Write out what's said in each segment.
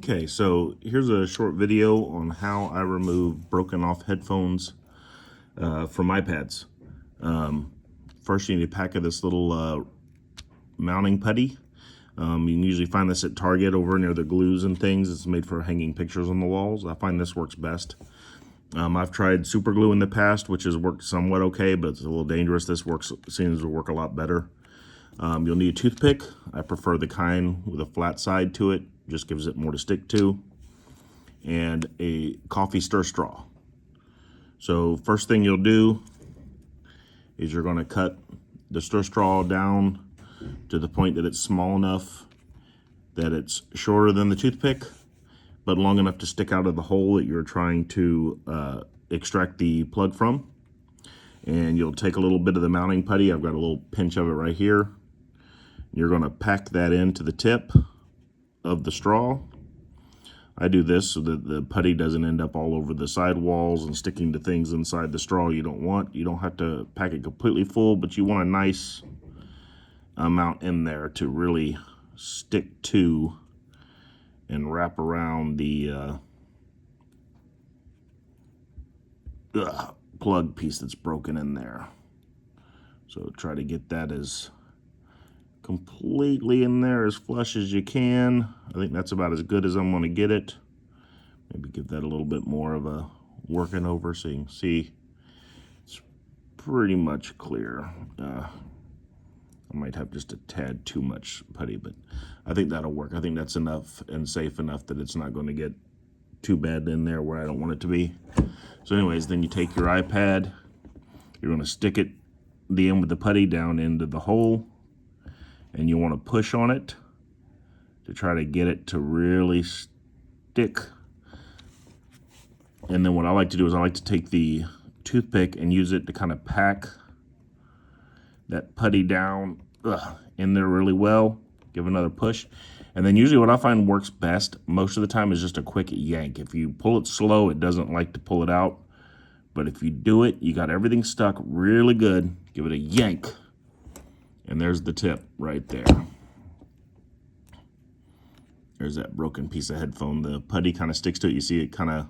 Okay, so here's a short video on how I remove broken off headphones from iPads. First, you need a pack of this little mounting putty. You can usually find this at Target over near the glues and things. It's made for hanging pictures on the walls. I find this works best. I've tried super glue in the past, which has worked somewhat okay, but it's a little dangerous. This seems to work a lot better. You'll need a toothpick. I prefer the kind with a flat side to it. Just gives it more to stick to. And a coffee stir straw. So first thing you'll do is you're going to cut the stir straw down to the point that it's small enough that it's shorter than the toothpick, but long enough to stick out of the hole that you're trying to extract the plug from. And you'll take a little bit of the mounting putty. I've got a little pinch of it right here. You're going to pack that into the tip of the straw. I do this so that the putty doesn't end up all over the side walls and sticking to things inside the straw you don't want. You don't have to pack it completely full, but you want a nice amount in there to really stick to and wrap around the plug piece that's broken in there. So try to get that as completely in there, as flush as you can. I think that's about as good as I'm going to get it. Maybe give that a little bit more of a working over so you can see it's pretty much clear. I might have just a tad too much putty, but I think that'll work. I think that's enough and safe enough that it's not going to get too bad in there where I don't want it to be. So anyways, then you take your iPad, you're going to stick it, the end with the putty, down into the hole, and you want to push on it to try to get it to really stick. And then what I like to do is I like to take the toothpick and use it to kind of pack that putty down in there really well. Give another push. And then usually what I find works best most of the time is just a quick yank. If you pull it slow, it doesn't like to pull it out. But if you do it, you got everything stuck really good. Give it a yank. And there's the tip right there. There's that broken piece of headphone. The putty kind of sticks to it. You see it kind of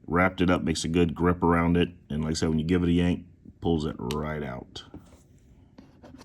wrapped it up, makes a good grip around it. And like I said, when you give it a yank, pulls it right out.